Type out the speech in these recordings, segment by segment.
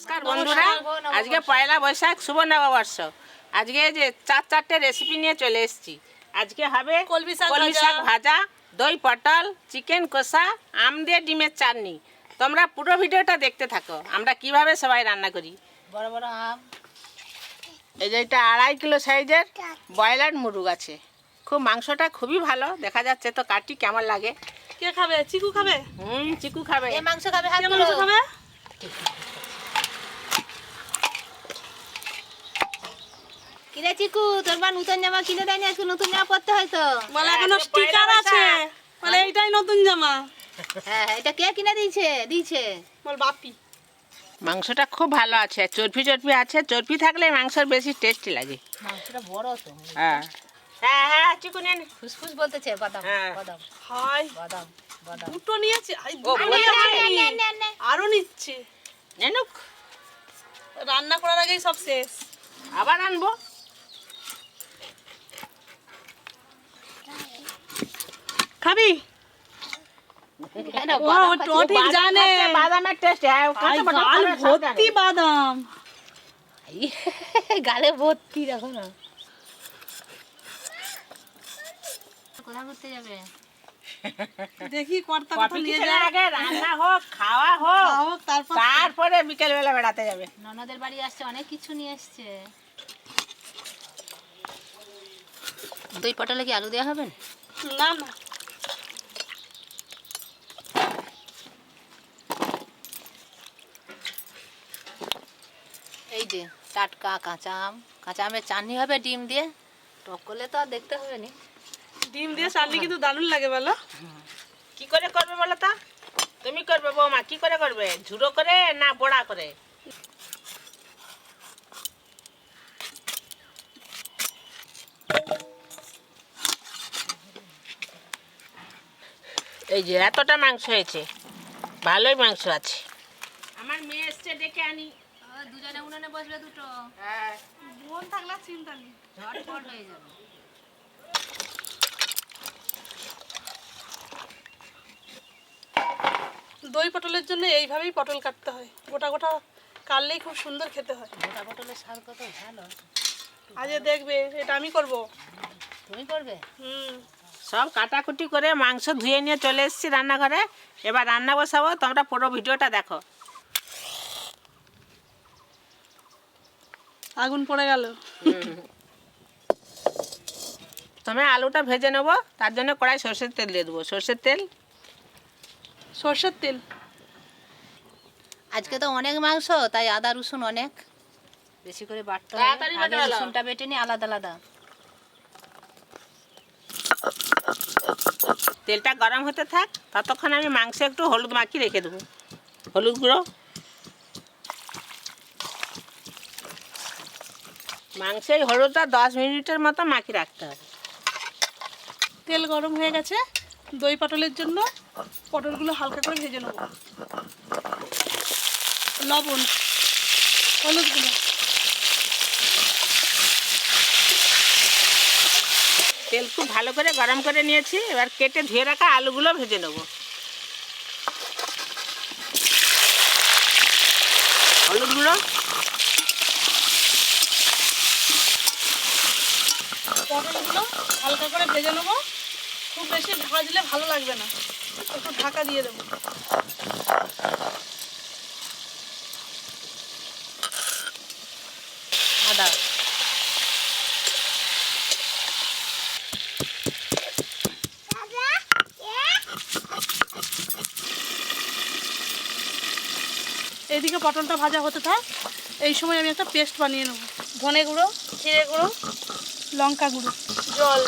নমস্কার বন্ধুরা, আজকে পয়লা বৈশাখ, শুভ নববর্ষ। আজকে যে চারটে রেসিপি নিয়ে চলে এসেছি। আজকে হবে কলমি শাক ভাজা, দই পটল, চিকেন কষা, আম দিয়ে ডিমের চাটনি। তোমরা পুরো ভিডিওটা দেখতে থাকো, আমরা কিভাবে সবাই রান্না করি। বড় বড় আম, এই যে এটা 2.5 কিলো সাইজের ব্রয়লার মুরগ আছে। খুব মাংসটা খুবই ভালো দেখা যাচ্ছে, তো কাটি কেমন লাগে। কে খাবে? চিকু খাবে? চিকু খাবে। এ মাংস খাবে? হাত মাংস খাবে? কিরে চিকু, তোর মা নতুন জামা কিনে দেয়নি? আজকে নতুন জামা পরতে হয় তো। বলে এখনো স্টিকার আছে, বলে এইটাই নতুন জামা। হ্যাঁ, এটা কে কিনে দিয়েছে? বল বাপি। মাংসটা খুব ভালো আছে, চর্বি আছে। চর্বি থাকলে মাংসের বেশি টেস্টি লাগে। মাংসটা বড় তো। হ্যাঁ হ্যাঁ হ্যাঁ, চিকু নেন। ফুসফুস বলতেছে। বাদাম বাদাম হাই, বাদাম বাদাম দুটো নিয়েছি। নে। আরো নিচ্ছে। নেনুক, রান্না করার আগেই সব শেষ। আবার আনবো। খাবি? ও ঠিক জানে বাদামের টেস্ট। ভর্তি বাদাম, গালে ভর্তি। দেখো না, কোথা করতে যাবে? দেখি কর্তা কথা নিয়ে যা। আগে রান্না হোক, খাওয়া হোক, তারপরে বিকেল বেলা বেড়াতে যাবে। ননদের বাড়ি আসছে, অনেক কিছু নিয়ে এসছে। দই পটলে কি আলু দেওয়া হবে? না না, এই যে টাটকা কাঁচা আমের চাটনি হবে ডিম দিয়ে। টক করলে তো আর দেখতে হবে না। ডিম দিয়ে চাটনি কিন্তু দারুণ লাগে। বলো কি করে করবে বলো তা? তুমি করবে বৌমা, কি করে করবে? ঝুড়ো করে না বড়া করে? এই যে এতটা মাংস হয়েছে, ভালোই মাংস আছে। আমার মেয়ে এসছে, ডেকে আনি। দুজনে উনানে বসবে দুটো। হ্যাঁ, বোন থাকলে চিন্তা নেই, ঝটপট হয়ে যাবে। দই পটলের জন্য এইভাবেই পটল কাটতে হয়। গোটা গোটা কাটলেই খুব সুন্দর খেতে হয়। গোটা পটলের স্বাদ কত ভালো। আজ দেখবে, এটা আমি করব। তুমি করবে? সব কাটাকুটি করে মাংস ধুয়ে নিয়ে চলে এসেছি রান্নাঘরে। এবার রান্না বসাবো, তোমরা পুরো ভিডিওটা দেখো। আগুন পড়ে গেল। তুমি আলুটা ভেজে নেবো, তার জন্য কড়াই সরষের তেল দিয়ে দেবো। সরষের তেল। আজকে তো অনেক মাংস, তাই আদা রসুন অনেক বেশি করে বাটতে হবে। তাড়াতাড়ি আগে বাটা হলো। রসুনটা বেটে নি আলাদা আলাদা। তেলটা গরম হতে থাক, ততক্ষণ আমি মাংসে একটু হলুদ মাখিয়ে রেখে দেবো। হলুদ গুঁড়ো, মাংসে হলুদটা 10 মিনিটের মতো মাখিয়ে রাখতে হবে। তেল গরম হয়ে গেছে। দই পটলের জন্য পটলগুলো হালকা করে ভেজে নেব। লবণ, হলুদ গুঁড়ো। তেল খুব ভালো করে গরম করে নিয়েছি। এবার কেটে ধুয়ে রাখা আলুগুলো ভেজে নেব। হলুদ গুঁড়ো, পটলগুলো হালকা করে ভেজে নেবো। খুব বেশি ভাজলে ভালো লাগবে না, একটু ঢাকা দিয়ে দেবো। আদা, এইদিকে পটলটা ভাজা হতে থাক। এই সময় আমি একটা পেস্ট বানিয়ে নেবো। ধনে গুঁড়ো, জিরে গুঁড়ো, লঙ্কা গুঁড়ো, জল।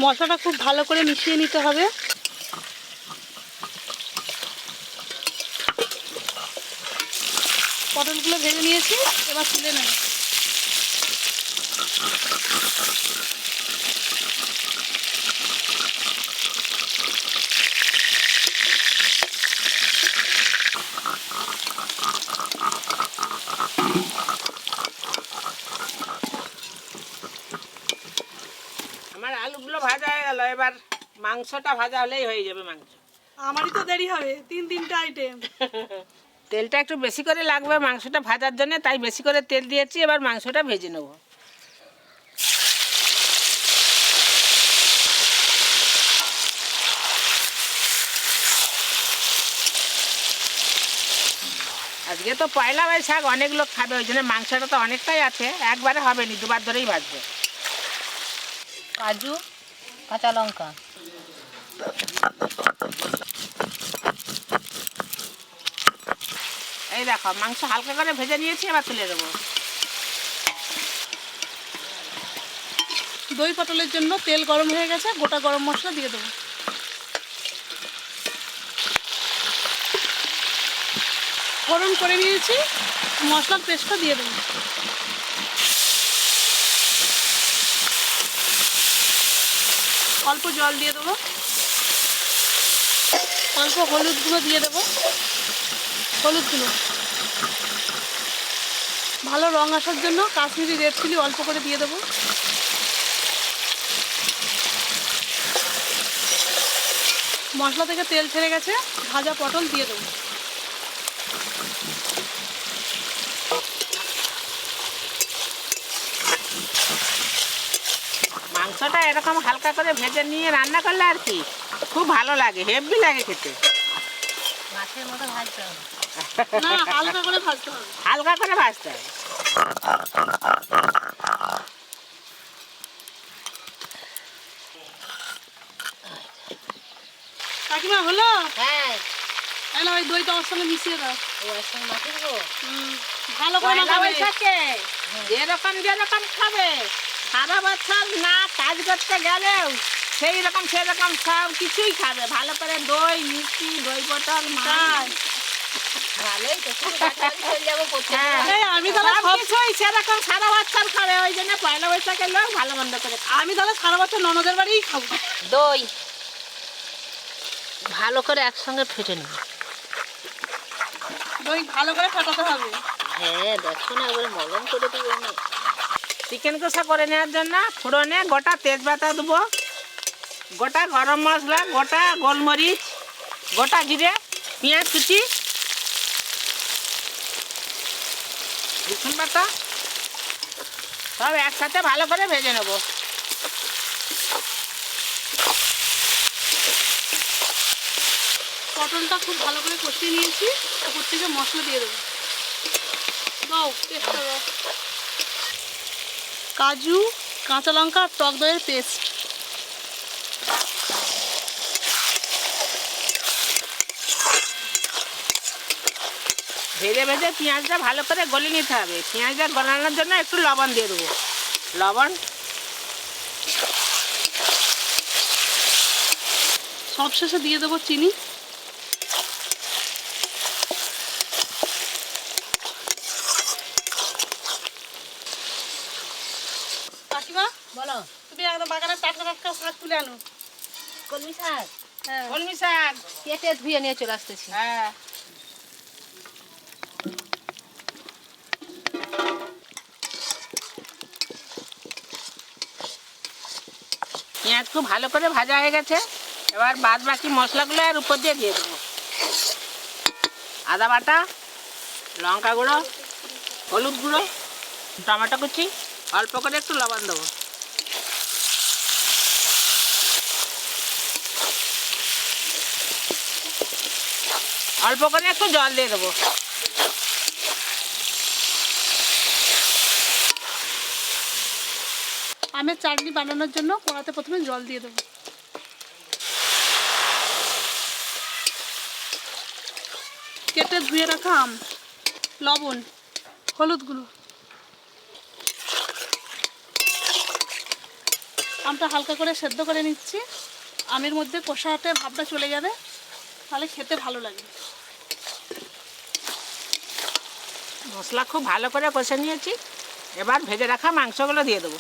মশলাটা খুব ভালো করে মিশিয়ে নিতে হবে। পটলগুলো ভেজে নিয়েছি, এবার তুলে নেব। আমার আলুগুলো ভাজা হয়ে গেল। এবার মাংসটা ভাজা হলেই হয়ে যাবে। মাংস আমারই তো দেরি হবে, তিনটা আইটেম। তেলটা একটু বেশি করে লাগবে মাংসটা ভাজার জন্য, তাই বেশি করে তেল দিয়েছি। এবার মাংসটা ভেজে নেব। আজকে তো পয়লা বৈশাখ, অনেক লোক খাবে, ওই জন্য মাংসটা তো অনেকটাই আছে, একবারে হবে নি, দুবার ধরেই ভাজবে। কাজু, কাঁচা লঙ্কা, এই দেখো মাংস হালকা করে ভেজে নিয়েছি, এবার তুলে দেবো। দই পটলের জন্য তেল গরম হয়ে গেছে, গোটা গরম মশলা দিয়ে দেবো। ফোড়ন করে নিয়েছি, মশলার পেস্টটা দিয়ে দেবো। অল্প জল দিয়ে দেবো, অল্প হলুদ গুঁড়ো দিয়ে দেবো। হলুদ গুঁড়ো ভালো রং আসার জন্য কাশ্মীরি রেড চিলি অল্প করে দিয়ে দেবো। মশলা থেকে তেল ছেড়ে গেছে, ভাজা পটল দিয়ে দেবো। মাংসটা এরকম হালকা করে ভেজে নিয়ে রান্না করলে আর কি খুব ভালো লাগে, হেভি লাগে খেতে। মাছের মতো ভাজতে হবে না, হালকা করে ভাজতে হবে। হালকা করে ভাজতে হবে। কাকিমা হলো? হ্যাঁ, তাহলে ওই দইটা ওর সঙ্গে মিশিয়ে দাও। ওর সঙ্গে মাখিয়ে দেবো। ভালো করে পয়লা মাখাবে। বৈশাখে যেরকম যেরকম খাবে, সারা বছর না কাজ করতে গেলেও সেই রকম সেরকম সব কিছুই খাবে। ভালো করে দই মিষ্টি, দই পটল, মাছ, ভালোই তো, শুধু বাড়ি চলে যাবো হ্যাঁ, এই আমি তাহলে সব সব কিছুই সেরকম সারা বছর খাবে। ওই জন্য পয়লা বৈশাখের লোক ভালো মন্দ করে খায়। আমি তাহলে সারা বছর ননদের বাড়িই খাবো। দই ভালো করে একসঙ্গে ফেটে নেব। দই ভালো করে ফাটাতে হবে। হ্যাঁ, দেখো না, এবারে মলম করে দিও না। চিকেন কষা করে নেওয়ার জন্য ফোড়নে গোটা তেজপাতা দেবো, গোটা গরম মশলা, গোটা গোলমরিচ, গোটা জিরে, পেঁয়াজ কুচি, রসুন বাটা সব একসাথে ভালো করে ভেজে নেব। পটলটা খুব ভালো করে কষিয়ে নিয়েছি, উপর থেকে মশলা দিয়ে দেবো। দাও, পেস্টটা দাও। কাজু, কাঁচা লঙ্কা আর টক দইয়ের পেস্ট। ভেজে ভেজে পেঁয়াজটা ভালো করে গলে নিতে হবে। পেঁয়াজটা গলানোর জন্য একটু লবণ দিয়ে দেবো। লবণ, সবশেষে দিয়ে দেবো চিনি। কাকিমা, বলো। তুমি একদম বাগানের টাটকা টাটকা শাক তুলে আনো। কলমি শাক হ্যাঁ, কলমি শাক, কেটে ধুয়ে নিয়ে চলে আসতেছি। হ্যাঁ, পেঁয়াজ খুব ভালো করে ভাজা হয়ে গেছে। এবার বাদ বাকি মশলাগুলো এর উপর দিয়ে দেবো। আদা বাটা, লঙ্কা গুঁড়ো, হলুদ গুঁড়ো, টমেটো কুচি, অল্প করে একটু লবণ দেবো। অল্প করে একটু জল দিয়ে দেবো। আমের চাটনি বানানোর জন্য কড়াতে প্রথমে জল দিয়ে দেবো। কেটে ধুয়ে রাখা আম, লবণ, হলুদ গুঁড়ো। আমটা হালকা করে সেদ্ধ করে নিচ্ছি। আমের মধ্যে কষাতে ভাবটা চলে যাবে, তাহলে খেতে ভালো লাগে। মশলা খুব ভালো করে কষে নিয়েছি। এবার ভেজে রাখা মাংসগুলো দিয়ে দেবো।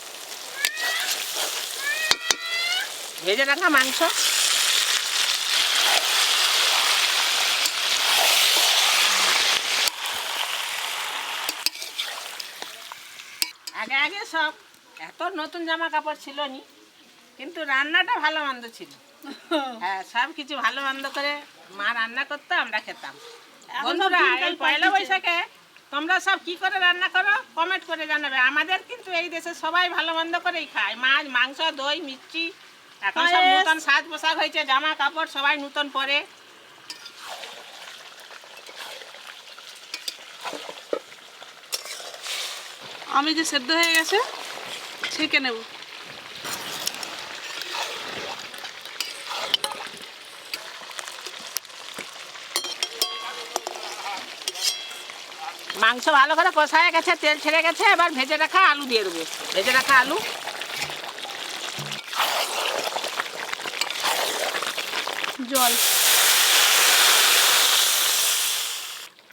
ভেজে রাখা মাংস, আগে আগে সব এত নতুন জামা কাপড় ছিল নি, কিন্তু রান্নাটা ভালো মন্দ ছিল। হ্যাঁ, সব কিছু ভালো মন্দ করে মা রান্না করতো, আমরা খেতাম। বন্ধুরা, এই পয়লা বৈশাখে তোমরা সব কি করে রান্না করো কমেন্ট করে জানাবে। আমাদের কিন্তু এই দেশে সবাই ভালো মন্দ করেই খায়, মাছ, মাংস, দই, মিষ্টি। এখন সব নতুন সাজ পোশাক হয়েছে, জামা কাপড় সবাই নতুন পরে। আমি যে সেদ্ধ হয়ে গেছে ছেঁকে নেব। মাংস ভালো করে কষা হয়ে গেছে, তেল ছেড়ে গেছে, এবার ভেজে রাখা আলু দিয়ে দেবো। ভেজে রাখা আলু, জল,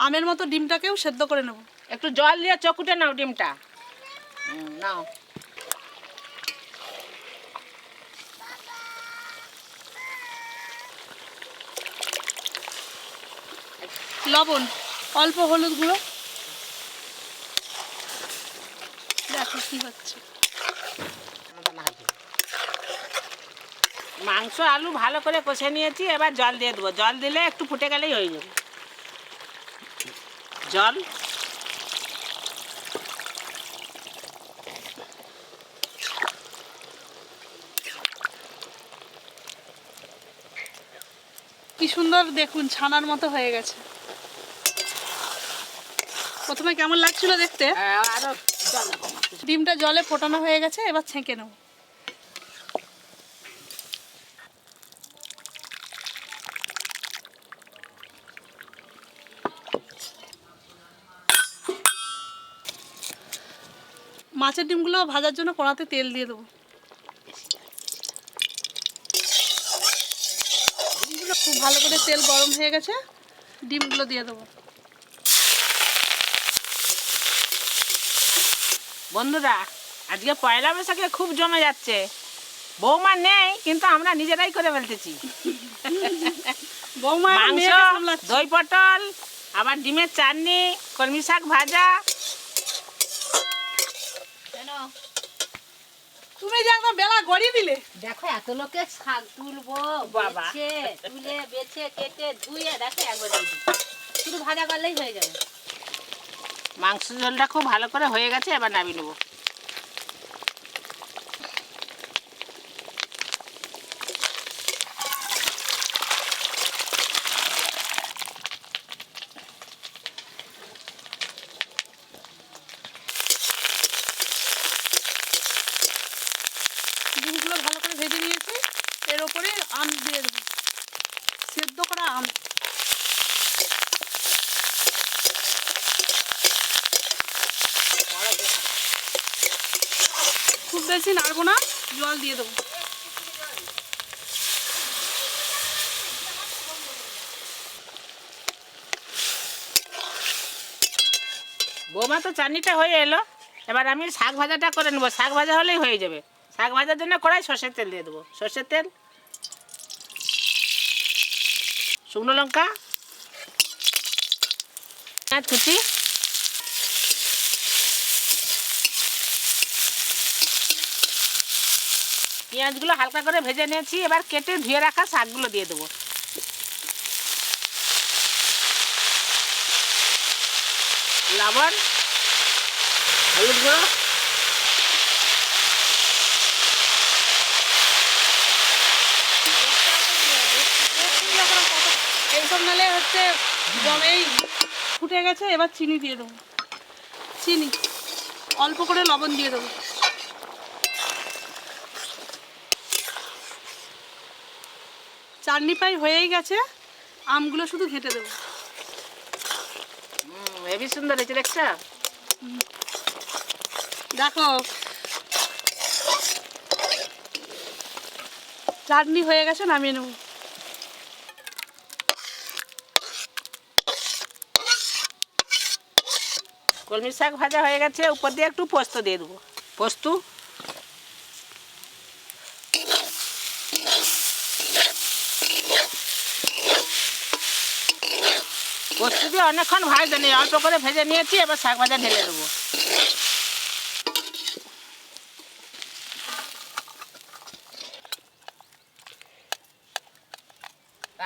আমের মতো ডিমটাকেও সেদ্ধ করে নেব। একটু জল দিয়ে চকুটে নাও ডিমটা। নাও, লবণ, অল্প হলুদ গুঁড়ো। দেখো কি হচ্ছে। মাংস আলু ভালো করে কষে নিয়েছি, এবার জল দিয়ে দেবো। জল দিলে একটু ফুটে গেলেই হয়ে যাবে। জল, কি সুন্দর দেখুন, ছানার মতো হয়ে গেছে। প্রথমে কেমন লাগছিল দেখতে, আরো জল। ডিমটা জলে ফোটানো হয়ে গেছে, এবার ছেঁকে নেব। মাছের ডিমগুলো ভাজার জন্য কড়াতে তেল দিয়ে দেবো। ডিমগুলো খুব ভালো করে তেল গরম হয়ে গেছে, ডিমগুলো দিয়ে দেবো। বন্ধুরা, আজকে পয়লা বৈশাখে খুব জমে যাচ্ছে। বৌমা নেই, কিন্তু আমরা নিজেরাই করে ফেলতেছি। বৌমা মাংস, দই পটল, আবার ডিমের চাটনি, কলমি শাক ভাজা। তুমি যে একদম বেলা গড়িয়ে দিলে। দেখো এত লোকের শাক তুলবো, বাবা। তুলে বেছে কেটে ধুয়ে দেখো একবার দিয়ে দিই। শুধু ভাজা করলেই হয়ে যাবে। মাংস ঝোলটা খুব ভালো করে হয়ে গেছে, এবার নামিয়ে নেবো। ডিমগুলো ভালো করে ভেজে নিয়েছি, এর ওপরে আম দিয়ে দেবো, সেদ্ধ করা আম। খুব বেশি নাড়বো না, জল দিয়ে দেবো। বৌমা তো চাটনিটা হয়ে এলো, এবার আমি শাক ভাজাটা করে নেবো। শাক ভাজা হলেই হয়ে যাবে। শাক ভাজার জন্য কড়াই সর্ষের তেল দিয়ে দেবো। সর্ষের তেল, শুকনো লঙ্কা, পেঁয়াজ কুচি, পেঁয়াজগুলো হালকা করে ভেজে নিয়েছি, এবার কেটে ধুয়ে রাখা শাকগুলো দিয়ে দেবো। লবণ, হলুদ গুঁড়ো, এইসব নালে হচ্ছে জমেই ফুটে গেছে, এবার চিনি দিয়ে দেবো। চিনি, অল্প করে লবণ দিয়ে দেবো। চাটনি প্রায় হয়েই গেছে, আমগুলো শুধু ঘেঁটে দেবো। হেবি সুন্দর হয়েছে দেখছো। দেখো চাটনি হয়ে গেছে, নামিয়ে নেব। কলমি শাক ভাজা হয়ে গেছে, উপর দিয়ে একটু পোস্ত দিয়ে দেবো। পোস্ত, পোস্ত দিয়ে অনেকক্ষণ ভাজতে নেই, অল্প করে ভেজে নিয়েছি, এবার শাক ভাজা ঢেলে দেবো।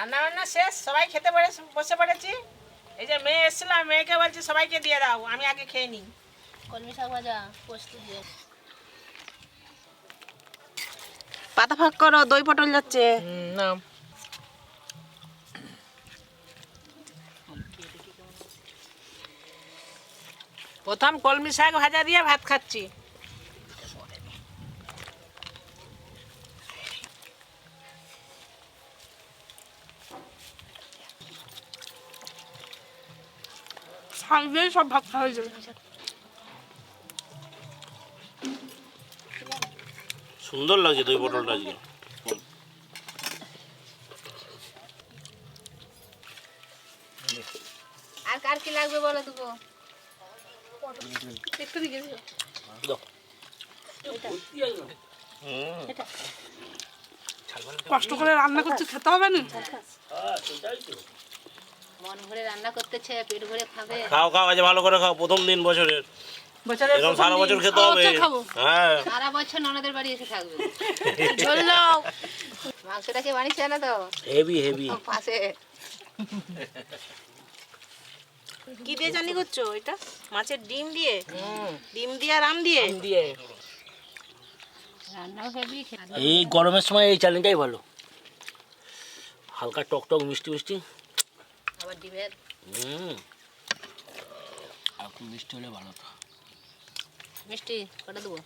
রান্না বান্না শেষ, সবাই খেতে বসে পড়েছি। এই যে মেয়ে এসেছিলাম, মেয়েকে বলছি সবাইকে দিয়ে দাও, আমি আগে খেয়ে নিই। কলমি শাক ভাজা পোস্ত দিয়ে। পাতা ফাঁক করো, দই পটল যাচ্ছে। না, প্রথম কলমি শাক ভাজা দিয়ে ভাত খাচ্ছি। শাক দিয়েই সব ভাত খাওয়া হয়ে যাবে। সুন্দর লাগছে দই পটলটা আজকে। আর কার কি লাগবে বলো দুটো? একটু দিকে দিও। কষ্ট করে রান্না করতে খেতে হবে না। মন ভরে রান্না করতেছে, পেট ভরে খাবে। খাও খাও, আজ ভালো করে খাও, প্রথম দিন বছরের। এরকম সারা বছর খেতে হবে। হ্যাঁ, সারা বছর ননদের বাড়ি এসে থাকবে। ঝোল দাও। মাংসটা কে বানিয়েছে না তো হেভি হেভি। পাশে কি দিয়ে জানি করছো এটা? মাছের ডিম দিয়ে? ডিম দিয়ে আর আম দিয়ে? রান্নাও হেভি। এই গরমের সময় এই চাটনিটাই ভালো, হালকা টক টক মিষ্টি মিষ্টি। আবার ডিমের আর একটু মিষ্টি হলে ভালো তো। মিষ্টি কটা দেবো?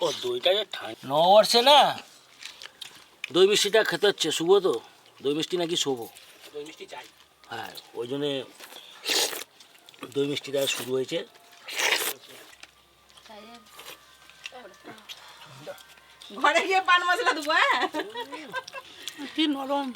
ও দইটা যে ঠান্ডা নববর্ষে না, দই মিষ্টিটা খেতে হচ্ছে। শুভ তো দই মিষ্টি নাকি শুভ, দই মিষ্টি চাই। হ্যাঁ, ওই জন্যে দই মিষ্টিটা শুরু হয়েছে। ঘরে গিয়ে পান মশলা দেবো। হ্যাঁ, কি নরম।